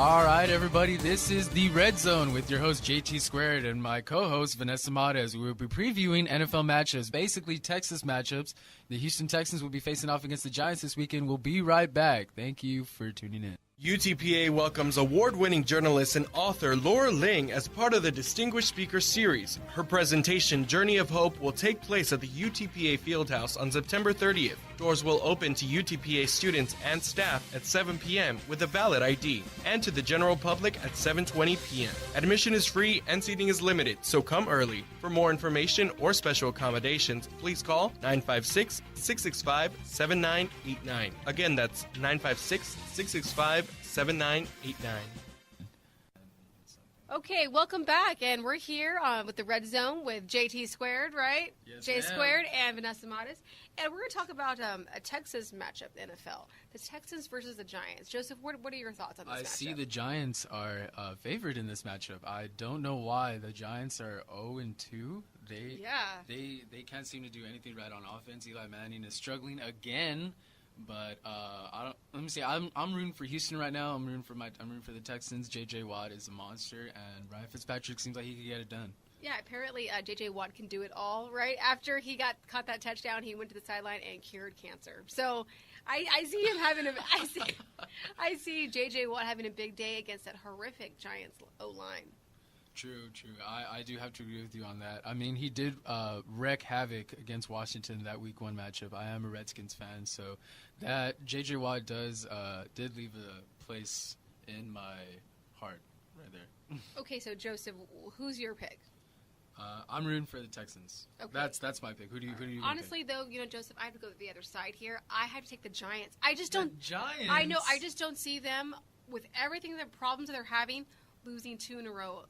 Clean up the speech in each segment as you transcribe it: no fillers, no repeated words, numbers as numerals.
All right, everybody, this is the Red Zone with your host, JT Squared, and my co-host, Vanessa Matas. We will be previewing NFL matchups, basically Texas matchups. The Houston Texans will be facing off against the Giants this weekend. We'll be right back. Thank you for tuning in. UTPA welcomes award-winning journalist and author Laura Ling as part of the Distinguished Speaker Series. Her presentation, Journey of Hope, will take place at the UTPA Fieldhouse on September 30th. Doors will open to UTPA students and staff at 7 p.m. with a valid ID, and to the general public at 7:20 p.m. Admission is free and seating is limited, so come early. For more information or special accommodations, please call 956-665-7989. Again, that's 956-665-7989. Okay, welcome back, and we're here with the Red Zone with JT Squared, right? Yes, J ma'am. Squared and Vanessa Matas, and we're going to talk about a Texas matchup in the NFL, the Texans versus the Giants. Joseph, what are your thoughts on this matchup? I see the Giants are favored in this matchup. I don't know why. The Giants are 0-2. They can't seem to do anything right on offense. Eli Manning is struggling again. But let me see. I'm rooting for Houston right now. I'm rooting for the Texans. J.J. Watt is a monster, and Ryan Fitzpatrick seems like he could get it done. Yeah, apparently J.J. Watt can do it all, right? After he caught that touchdown, he went to the sideline and cured cancer. So I see him having I see J.J. Watt having a big day against that horrific Giants O-line. True. I do have to agree with you on that. I mean, he did wreak havoc against Washington in that Week 1 matchup. I am a Redskins fan, so that J.J. Watt did leave a place in my heart right there. Okay, so Joseph, who's your pick? I'm rooting for the Texans. Okay. That's my pick. Who do you Honestly, pick? though, Joseph, I have to go to the other side here. I have to take the Giants. I just don't. Giants. I know. I just don't see them with everything, the problems that they're having, losing 2 in a row.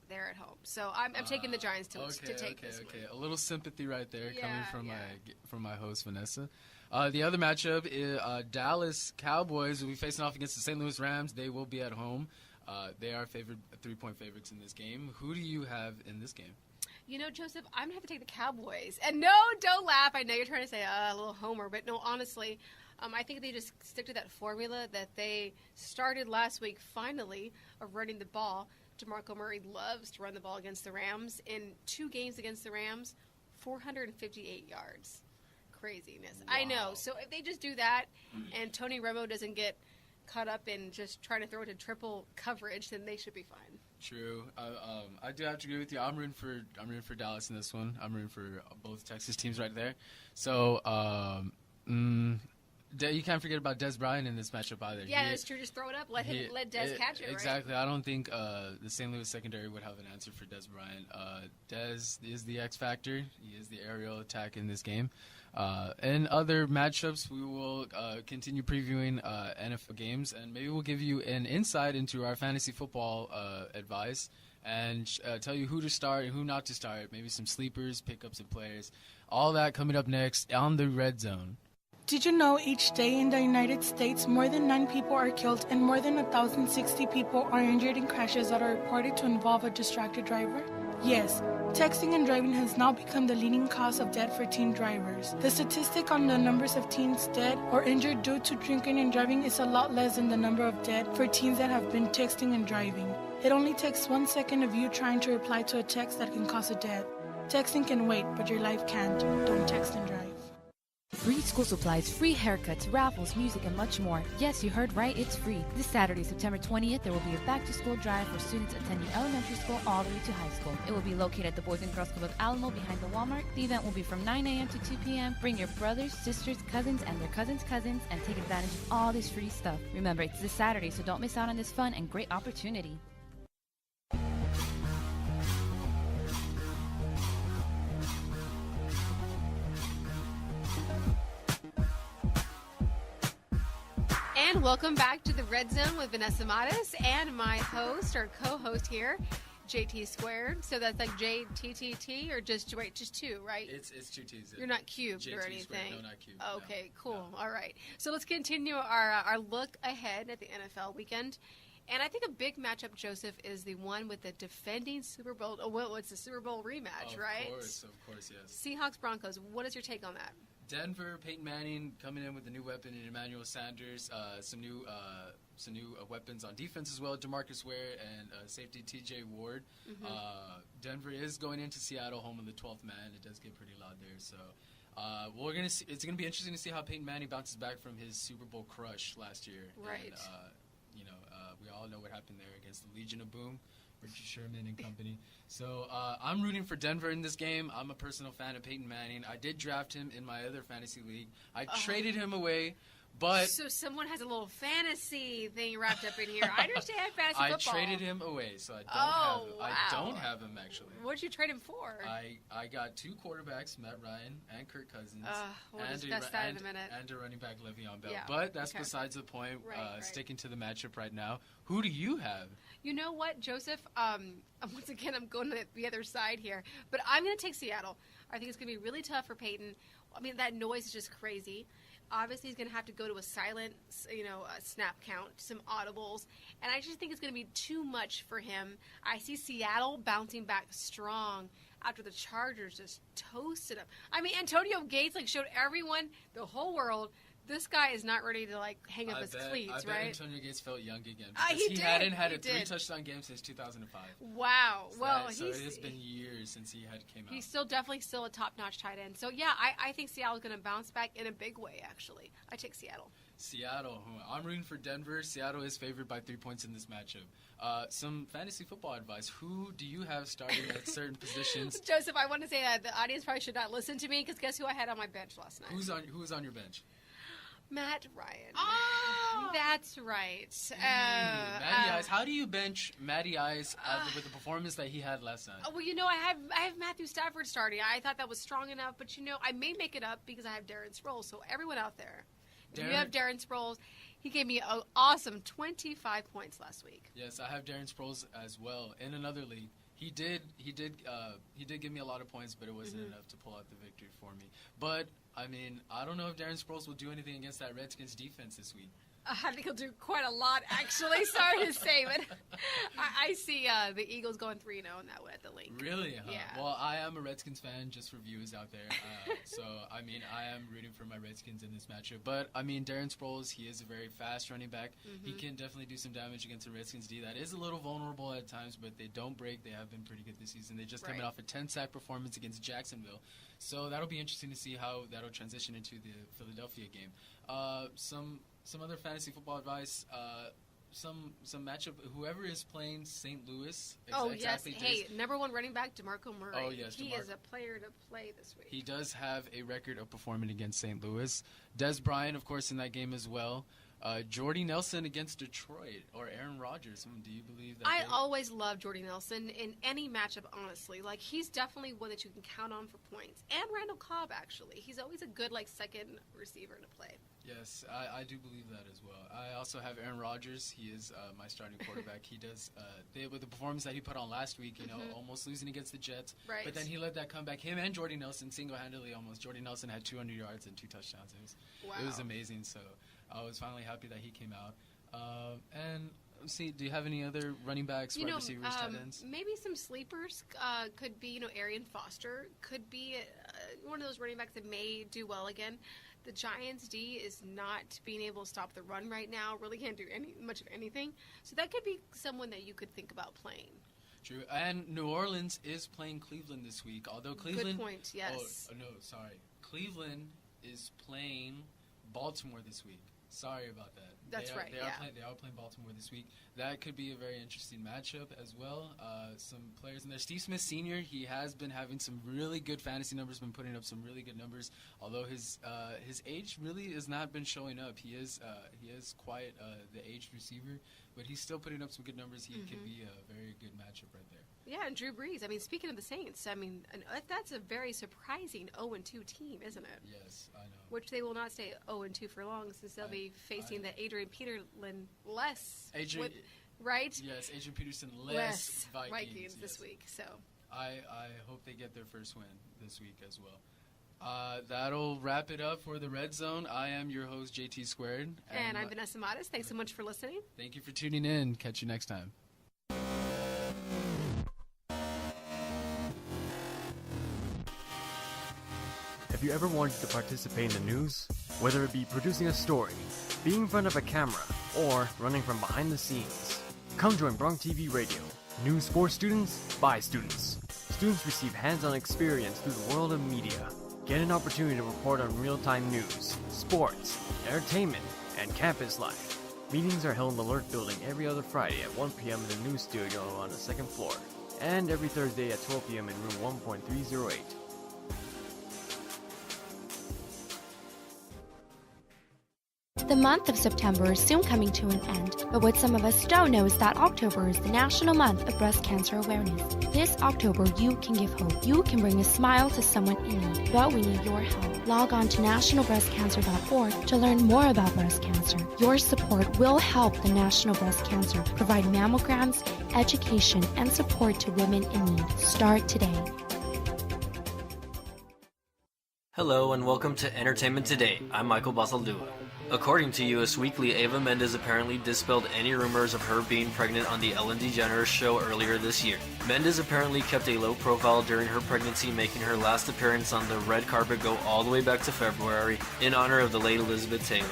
They're at home, so I'm taking the Giants to take this one. A little sympathy right there coming from my host Vanessa. The other matchup is Dallas Cowboys will be facing off against the St. Louis Rams. They will be at home. They are 3-point favorites in this game. Who do you have in this game? Joseph, I'm gonna have to take the Cowboys. And no, don't laugh. I know you're trying to say a little homer, but no, honestly, I think they just stick to that formula that they started last week. Finally, of running the ball. DeMarco Murray loves to run the ball against the Rams. In 2 games against the Rams, 458 yards. Craziness. Wow. I know. So if they just do that and Tony Romo doesn't get caught up in just trying to throw it in triple coverage, then they should be fine. True. I do have to agree with you. I'm rooting for Dallas in this one. I'm rooting for both Texas teams right there. So, you can't forget about Des Bryant in this matchup either. Yeah, that's true. Just throw it up. Let Des catch it, exactly. Right? I don't think the St. Louis secondary would have an answer for Des Bryant. Des is the X factor. He is the aerial attack in this game. In other matchups, we will continue previewing NFL games, and maybe we'll give you an insight into our fantasy football advice and tell you who to start and who not to start. Maybe some sleepers, pickups, and players. All that coming up next on the Red Zone. Did you know each day in the United States, more than 9 people are killed and more than 1,060 people are injured in crashes that are reported to involve a distracted driver? Yes, texting and driving has now become the leading cause of death for teen drivers. The statistic on the numbers of teens dead or injured due to drinking and driving is a lot less than the number of dead for teens that have been texting and driving. It only takes 1 second of you trying to reply to a text that can cause a death. Texting can wait, but your life can't. Don't text and drive. Free school supplies, free haircuts, raffles, music, and much more. Yes, you heard right, it's free. This Saturday, September 20th, there will be a back-to-school drive for students attending elementary school all the way to high school. It will be located at the Boys and Girls Club of Alamo behind the Walmart. The event will be from 9 a.m. to 2 p.m. Bring your brothers, sisters, cousins, and their cousins' cousins, and take advantage of all this free stuff. Remember, it's this Saturday, so don't miss out on this fun and great opportunity. And welcome back to the Red Zone with Vanessa Matas and my host or co-host here, JT Squared. So that's like JTTT or just 2, right? It's 2 T's. You're not cubed JT or anything. Squared. No, not cubed. Okay, no. cool. No. All right. So let's continue our look ahead at the NFL weekend. And I think a big matchup, Joseph, is the one with the defending Super Bowl. Oh, well, it's the Super Bowl rematch, right? Of course, yes. Seahawks Broncos. What is your take on that? Denver, Peyton Manning coming in with a new weapon in Emmanuel Sanders, some new weapons on defense as well, DeMarcus Ware and safety TJ Ward. Denver is going into Seattle, home of the 12th man. It does get pretty loud there, so we're gonna see. It's gonna be interesting to see how Peyton Manning bounces back from his Super Bowl crush last year. Right. And, we all know what happened there against the Legion of Boom, Richard Sherman and company. So I'm rooting for Denver in this game. I'm a personal fan of Peyton Manning. I did draft him in my other fantasy league. I traded him away. But so someone has a little fantasy thing wrapped up in here. I understand fantasy football. I traded him away, so I don't have him actually. What did you trade him for? I got 2 quarterbacks, Matt Ryan and Kirk Cousins, we'll discuss that in a minute. And a running back, Le'Veon Bell. Yeah, but that's besides the point. Right. Sticking to the matchup right now. Who do you have? You know what, Joseph? Once again, I'm going to the other side here, but I'm going to take Seattle. I think it's going to be really tough for Peyton. I mean, that noise is just crazy. Obviously, he's going to have to go to a silent, snap count, some audibles. And I just think it's going to be too much for him. I see Seattle bouncing back strong after the Chargers just toasted him. I mean, Antonio Gates, showed everyone, the whole world, this guy is not ready to, hang up his cleats, I bet right? Antonio Gates felt young again. He hadn't had a 3-touchdown game since 2005. Wow. So it has been years since he came out. He's definitely a top-notch tight end. So, yeah, I think Seattle's going to bounce back in a big way, actually. I take Seattle. Seattle. I'm rooting for Denver. Seattle is favored by 3 points in this matchup. Some fantasy football advice. Who do you have starting at certain positions? Joseph, I want to say that the audience probably should not listen to me because guess who I had on my bench last night? Who was on your bench? Matt Ryan. Oh! That's right. Matty Ice. How do you bench Matty Ice with the performance that he had last night? Well, I have Matthew Stafford starting. I thought that was strong enough, but I may make it up because I have Darren Sproles. So everyone out there, if you have Darren Sproles, he gave me an awesome 25 points last week. Yes, I have Darren Sproles as well in another league. He did give me a lot of points, but it wasn't enough to pull out the victory for me. But I mean, I don't know if Darren Sproles will do anything against that Redskins defense this week. I think he'll do quite a lot, actually. Sorry to say, but I see the Eagles going 3-0 in that way at the link. Really? Huh? Yeah. Well, I am a Redskins fan, just for viewers out there. So, I mean, I am rooting for my Redskins in this matchup. But, I mean, Darren Sproles, he is a very fast running back. He can definitely do some damage against the Redskins D. That is a little vulnerable at times, but they don't break. They have been pretty good this season. They just coming off a 10-sack performance against Jacksonville. So that'll be interesting to see how that'll transition into the Philadelphia game. Some other fantasy football advice. Some matchup. Whoever is playing St. Louis. Yes. Hey, number 1 running back, DeMarco Murray. Oh yes, he is a player to play this week. He does have a record of performing against St. Louis. Des Bryant, of course, in that game as well. Jordy Nelson against Detroit or Aaron Rodgers. Do you believe that? I always love Jordy Nelson in any matchup, honestly. He's definitely one that you can count on for points. And Randall Cobb, actually. He's always a good, second receiver to play. Yes, I do believe that as well. I also have Aaron Rodgers. He is my starting quarterback. He does, with the performance that he put on last week, almost losing against the Jets. Right. But then he let that come back. Him and Jordy Nelson single-handedly almost. Jordy Nelson had 200 yards and 2 touchdowns. It was amazing. So I was finally happy that he came out. And let's see, do you have any other running backs, wide receivers, tight ends? Maybe some sleepers could be, Arian Foster could be one of those running backs that may do well again. The Giants' D is not being able to stop the run right now. Really can't do much of anything. So that could be someone that you could think about playing. True. And New Orleans is playing Cleveland this week. Although Cleveland... Good point, yes. Oh, no, sorry. Cleveland is playing Baltimore this week. Sorry about that. That's right. They are playing Baltimore this week. That could be a very interesting matchup as well. Some players in there. Steve Smith Sr., he has been having some really good fantasy numbers, been putting up some really good numbers. Although his age really has not been showing up. He is quite the aged receiver, but he's still putting up some good numbers. He could be a very good matchup right there. Yeah, and Drew Brees. I mean, speaking of the Saints, that's a very surprising 0-2 team, isn't it? Yes, I know. Which they will not stay 0-2 for long, since they'll be facing the Adrian Peterson less. Right? Yes, Adrian Peterson less Vikings this week. So I hope they get their first win this week as well. That'll wrap it up for the Red Zone. I am your host, JT Squared. And I'm Vanessa Matas. Thanks so much for listening. Thank you for tuning in. Catch you next time. Have you ever wanted to participate in the news? Whether it be producing a story, being in front of a camera, or running from behind the scenes. Come join Bronc Radio. News for students, by students. Students receive hands-on experience through the world of media. Get an opportunity to report on real-time news, sports, entertainment, and campus life. Meetings are held in the Alert Building every other Friday at 1 p.m. in the news studio on the second floor, and every Thursday at 12 p.m. in room 1.308. The month of September is soon coming to an end, but what some of us don't know is that October is the National Month of Breast Cancer Awareness. This October, you can give hope. You can bring a smile to someone in need, but we need your help. Log on to nationalbreastcancer.org to learn more about breast cancer. Your support will help the National Breast Cancer provide mammograms, education, and support to women in need. Start today. Hello and welcome to Entertainment Today. I'm Michael Basaldua. According to US Weekly, Eva Mendes apparently dispelled any rumors of her being pregnant on the Ellen DeGeneres show earlier this year. Mendes apparently kept a low profile during her pregnancy, making her last appearance on the red carpet go all the way back to February in honor of the late Elizabeth Taylor.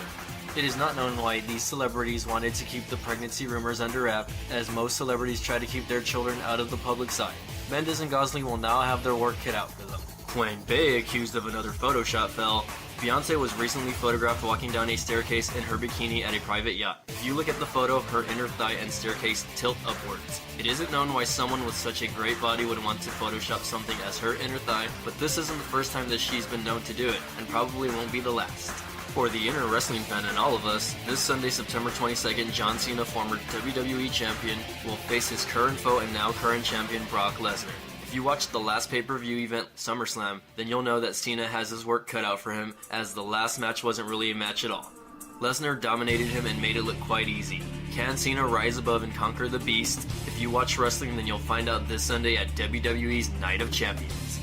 It is not known why these celebrities wanted to keep the pregnancy rumors under wrap, as most celebrities try to keep their children out of the public sight. Mendes and Gosling will now have their work cut out for them. When Bey accused of another Photoshop fell, Beyonce was recently photographed walking down a staircase in her bikini at a private yacht. If you look at the photo, her inner thigh and staircase tilt upwards. It isn't known why someone with such a great body would want to Photoshop something as her inner thigh, but this isn't the first time that she's been known to do it, and probably won't be the last. For the inner wrestling fan and all of us, this Sunday, September 22nd, John Cena, former WWE champion, will face his current foe and now current champion Brock Lesnar. If you watched the last pay-per-view event, SummerSlam, then you'll know that Cena has his work cut out for him, as the last match wasn't really a match at all. Lesnar dominated him and made it look quite easy. Can Cena rise above and conquer the Beast? If you watch wrestling, then you'll find out this Sunday at WWE's Night of Champions.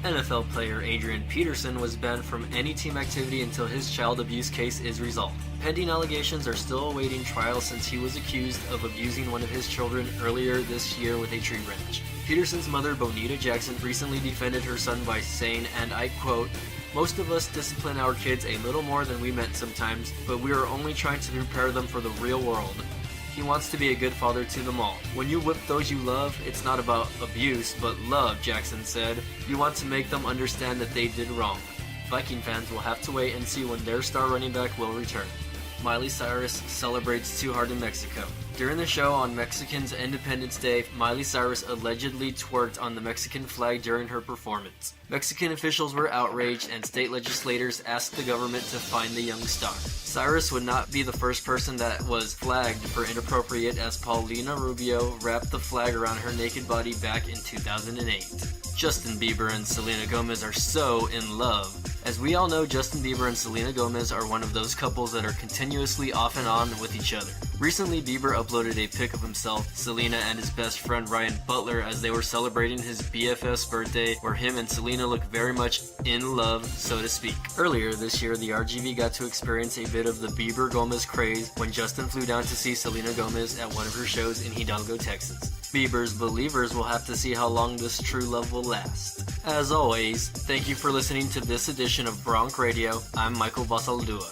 NFL player Adrian Peterson was banned from any team activity until his child abuse case is resolved. Pending allegations are still awaiting trial since he was accused of abusing one of his children earlier this year with a tree branch. Peterson's mother, Bonita Jackson, recently defended her son by saying, and I quote, "Most of us discipline our kids a little more than we meant sometimes, but we are only trying to prepare them for the real world. He wants to be a good father to them all. When you whip those you love, it's not about abuse, but love," Jackson said. "You want to make them understand that they did wrong." Viking fans will have to wait and see when their star running back will return. Miley Cyrus celebrates too hard in Mexico. During the show on Mexican's Independence Day, Miley Cyrus allegedly twerked on the Mexican flag during her performance. Mexican officials were outraged and state legislators asked the government to fine the young star. Cyrus would not be the first person that was flagged for inappropriate, as Paulina Rubio wrapped the flag around her naked body back in 2008. Justin Bieber and Selena Gomez are so in love. As we all know, Justin Bieber and Selena Gomez are one of those couples that are continuously off and on with each other. Recently, Bieber uploaded a pic of himself, Selena, and his best friend Ryan Butler as they were celebrating his BFF's birthday, where him and Selena look very much in love, so to speak. Earlier this year, the RGV got to experience a bit of the Bieber-Gomez craze when Justin flew down to see Selena Gomez at one of her shows in Hidalgo, Texas. Bieber's believers will have to see how long this true love will last. As always, thank you for listening to this edition of Bronc Radio. I'm Michael Basaldua.